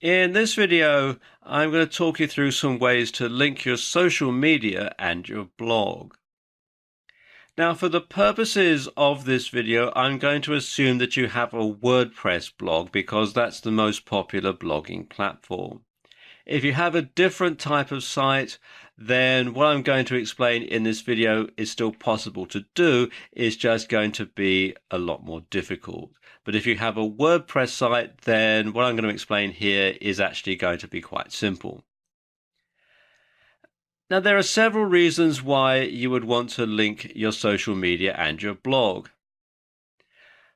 In this video, I'm going to talk you through some ways to link your social media and your blog. Now, for the purposes of this video, I'm going to assume that you have a WordPress blog because that's the most popular blogging platform. If you have a different type of site, then what I'm going to explain in this video is still possible to do. It's just going to be a lot more difficult. But if you have a WordPress site, then what I'm going to explain here is actually going to be quite simple. Now, there are several reasons why you would want to link your social media and your blog.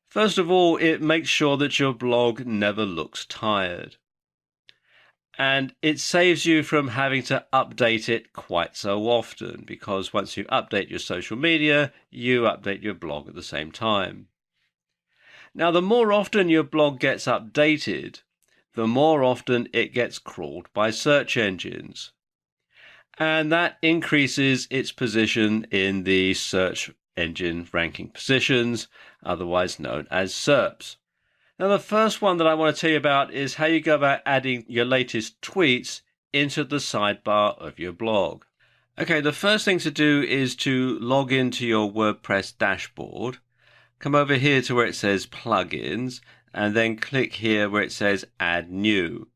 First of all, it makes sure that your blog never looks tired. And it saves you from having to update it quite so often, because once you update your social media, you update your blog at the same time. Now, the more often your blog gets updated, the more often it gets crawled by search engines. And that increases its position in the search engine ranking positions, otherwise known as SERPs. Now, the first one that I want to tell you about is how you go about adding your latest tweets into the sidebar of your blog. Okay, the first thing to do is to log into your WordPress dashboard. Come over here to where it says plugins, and then click here where it says add new.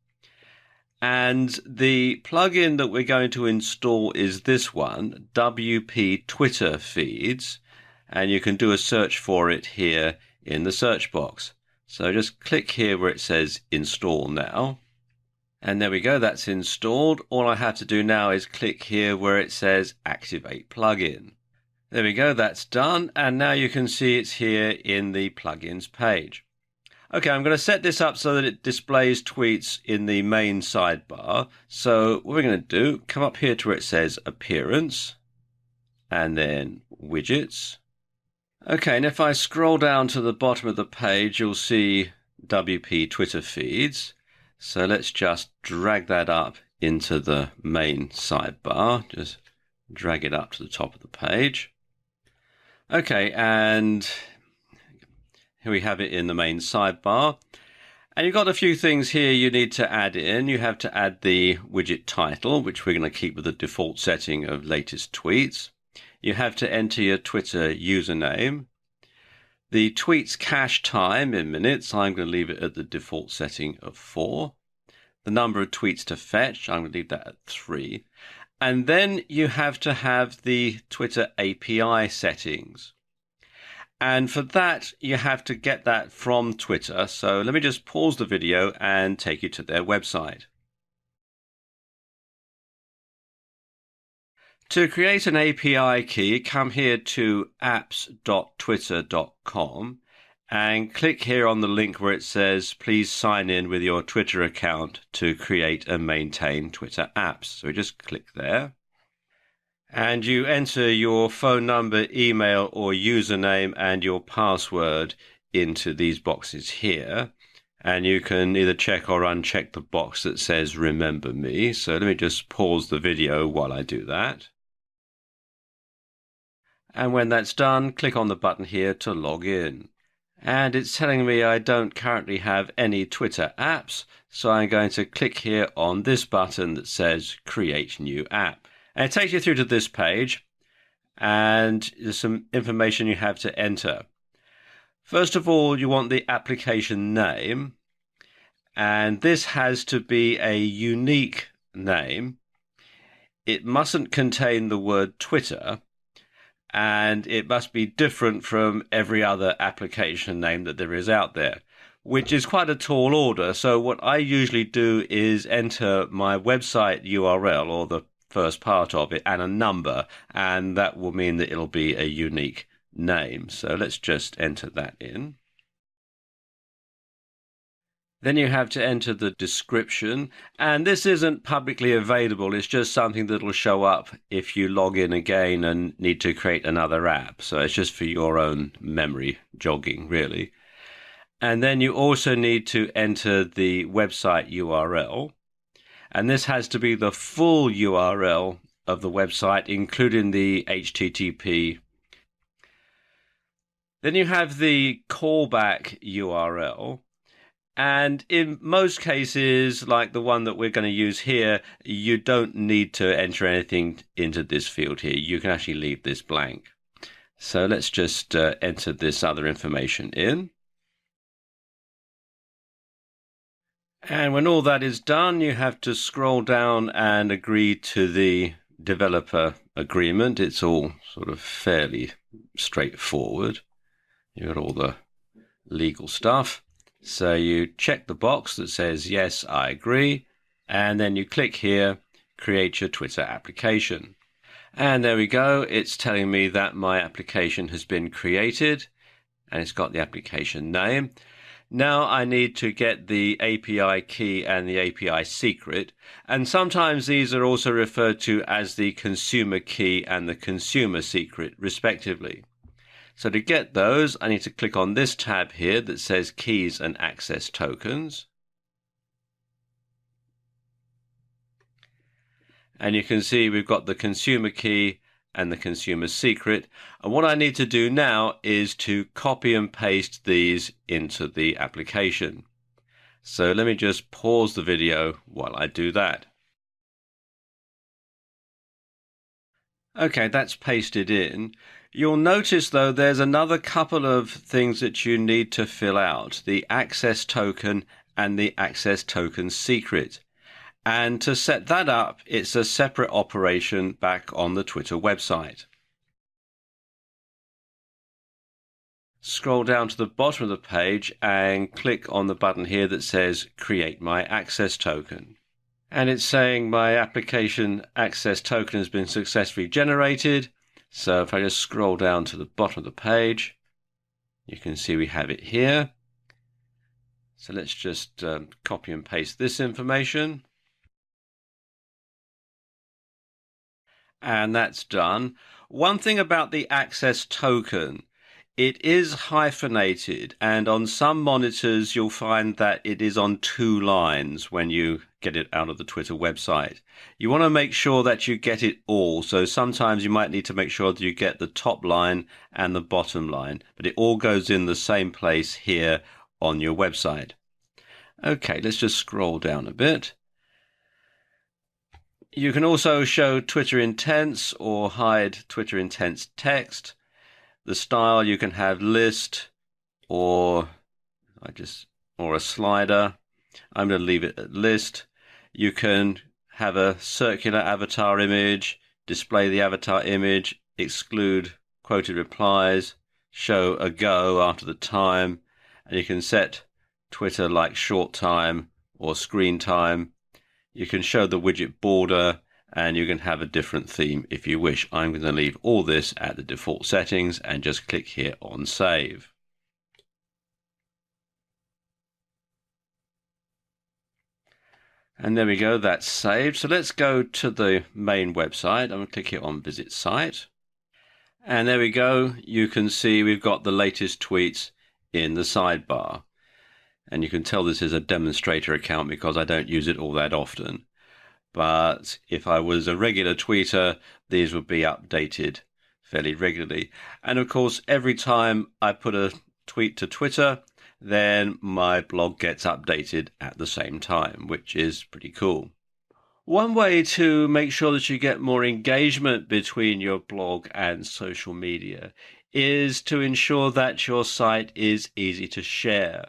And the plugin that we're going to install is this one, WP Twitter Feeds, and you can do a search for it here in the search box. So just click here where it says install now. And there we go, that's installed. All I have to do now is click here where it says activate plugin. There we go, that's done. And now you can see it's here in the plugins page. Okay, I'm going to set this up so that it displays tweets in the main sidebar. So what we're going to do, come up here to where it says appearance and then widgets. Okay, and if I scroll down to the bottom of the page, you'll see WP Twitter Feeds. So let's just drag that up into the main sidebar. Just drag it up to the top of the page. Okay, and here we have it in the main sidebar. And you've got a few things here you need to add in. You have to add the widget title, which we're going to keep with the default setting of latest tweets. You have to enter your Twitter username. The tweets cache time in minutes, I'm going to leave it at the default setting of 4. The number of tweets to fetch, I'm going to leave that at 3. And then you have to have the Twitter API settings. And for that, you have to get that from Twitter. So let me just pause the video and take you to their website. To create an API key, come here to apps.twitter.com and click here on the link where it says, please sign in with your Twitter account to create and maintain Twitter apps. So we just click there. And you enter your phone number, email, or username and your password into these boxes here. And you can either check or uncheck the box that says remember me. So let me just pause the video while I do that. And when that's done, click on the button here to log in. And it's telling me I don't currently have any Twitter apps, so I'm going to click here on this button that says Create New App. And it takes you through to this page, and there's some information you have to enter. First of all, you want the application name, and this has to be a unique name. It mustn't contain the word Twitter, and it must be different from every other application name that there is out there, which is quite a tall order. So what I usually do is enter my website URL, or the first part of it, and a number, and that will mean that it'll be a unique name. So let's just enter that in. Then you have to enter the description, and this isn't publicly available. It's just something that will show up if you log in again and need to create another app. So it's just for your own memory jogging, really. And then you also need to enter the website URL, and this has to be the full URL of the website, including the HTTP. Then you have the callback URL. And in most cases, like the one that we're going to use here, you don't need to enter anything into this field here. You can actually leave this blank. So let's just enter this other information in. And when all that is done, you have to scroll down and agree to the developer agreement. It's all sort of fairly straightforward. You've got all the legal stuff. So you check the box that says, yes, I agree. And then you click here, create your Twitter application. And there we go. It's telling me that my application has been created and it's got the application name. Now I need to get the API key and the API secret, and sometimes these are also referred to as the consumer key and the consumer secret, respectively. So to get those, I need to click on this tab here that says Keys and Access Tokens. And you can see we've got the consumer key and the consumer secret. And what I need to do now is to copy and paste these into the application. So let me just pause the video while I do that. Okay, that's pasted in. You'll notice though there's another couple of things that you need to fill out, the access token and the access token secret. And to set that up, it's a separate operation back on the Twitter website. Scroll down to the bottom of the page and click on the button here that says Create My Access Token. And it's saying my application access token has been successfully generated. So if I just scroll down to the bottom of the page, you can see we have it here. So let's just copy and paste this information. And that's done. One thing about the access token, it is hyphenated, and on some monitors you'll find that it is on 2 lines when you get it out of the Twitter website. You want to make sure that you get it all, so sometimes you might need to make sure that you get the top line and the bottom line, but it all goes in the same place here on your website. Okay, let's just scroll down a bit. You can also show Twitter intents or hide Twitter intents text. The style, you can have list or a slider. I'm going to leave it at list. You can have a circular avatar image, display the avatar image, exclude quoted replies, show a go after the time, and you can set Twitter like short time or screen time. You can show the widget border, and you can have a different theme if you wish. I'm going to leave all this at the default settings and just click here on Save. And there we go, that's saved. So let's go to the main website. I'm going to click here on Visit Site. And there we go. You can see we've got the latest tweets in the sidebar. And you can tell this is a demonstrator account because I don't use it all that often. But if I was a regular tweeter, these would be updated fairly regularly. And of course, every time I put a tweet to Twitter, then my blog gets updated at the same time, which is pretty cool. One way to make sure that you get more engagement between your blog and social media is to ensure that your site is easy to share.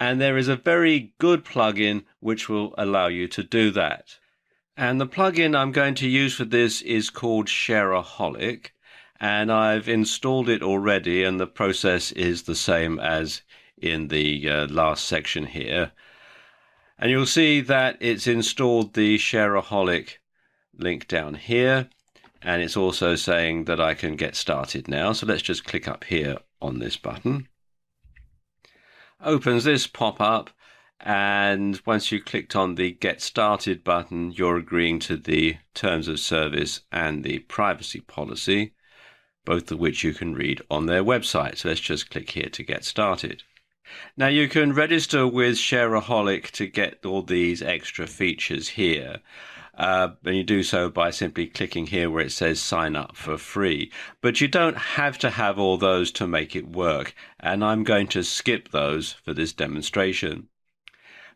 And there is a very good plugin which will allow you to do that. And the plugin I'm going to use for this is called Shareaholic, and I've installed it already, and the process is the same as in the last section here. And you'll see that it's installed the Shareaholic link down here, and it's also saying that I can get started now. So let's just click up here on this button. Opens this pop-up, and once you clicked on the Get Started button, you're agreeing to the terms of service and the privacy policy, both of which you can read on their website. So let's just click here to get started. Now you can register with Shareaholic to get all these extra features here. And you do so by simply clicking here where it says sign up for free. But you don't have to have all those to make it work, and I'm going to skip those for this demonstration.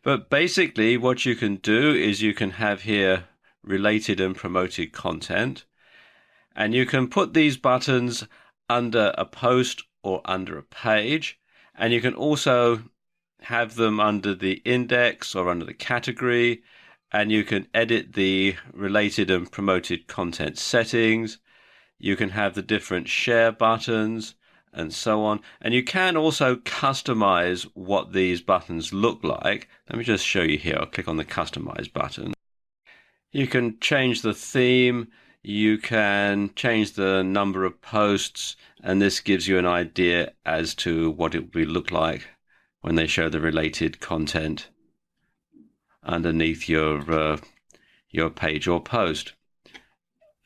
But basically what you can do is you can have here related and promoted content, and you can put these buttons under a post or under a page, and you can also have them under the index or under the category, and you can edit the related and promoted content settings. You can have the different share buttons and so on, and you can also customize what these buttons look like. Let me just show you here. I'll click on the customize button. You can change the theme, you can change the number of posts, and this gives you an idea as to what it will look like when they show the related content underneath your page or post.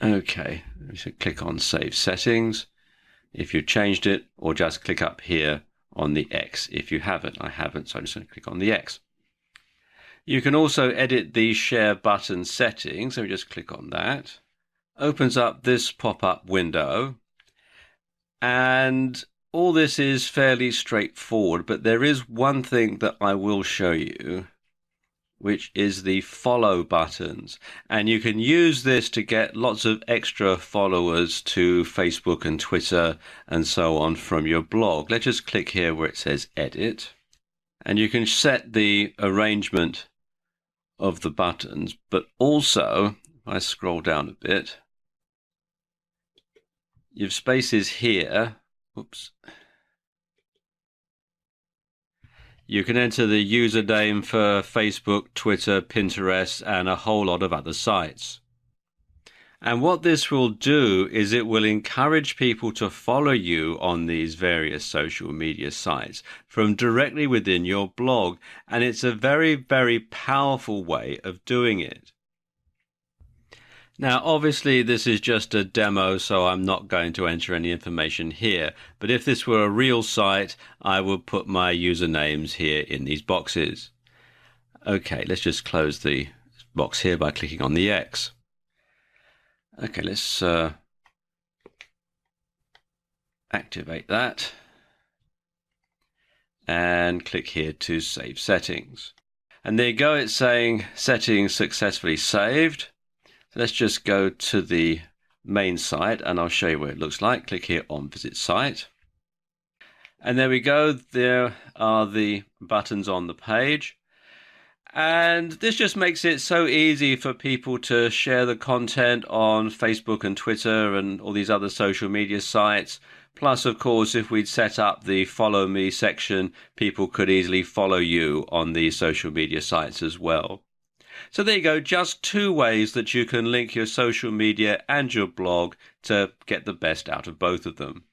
Okay, we should click on Save Settings if you've changed it, or just click up here on the X if you haven't. I haven't, so I'm just going to click on the X. You can also edit the share button settings, so we just click on that. Opens up this pop-up window, and all this is fairly straightforward, but there is one thing that I will show you, which is the follow buttons. And you can use this to get lots of extra followers to Facebook and Twitter and so on from your blog. Let's just click here where it says edit. And you can set the arrangement of the buttons, but also, if I scroll down a bit, you've spaces here. Oops. You can enter the username for Facebook, Twitter, Pinterest, and a whole lot of other sites. And what this will do is it will encourage people to follow you on these various social media sites from directly within your blog. And it's a very, very powerful way of doing it. Now, obviously, this is just a demo, so I'm not going to enter any information here. But if this were a real site, I would put my usernames here in these boxes. Okay, let's just close the box here by clicking on the X. Okay, let's activate that and click here to save settings. And there you go, it's saying settings successfully saved. Let's just go to the main site and I'll show you what it looks like. Click here on Visit Site. And there we go. There are the buttons on the page. And this just makes it so easy for people to share the content on Facebook and Twitter and all these other social media sites. Plus, of course, if we'd set up the Follow Me section, people could easily follow you on these social media sites as well. So there you go, just 2 ways that you can link your social media and your blog to get the best out of both of them.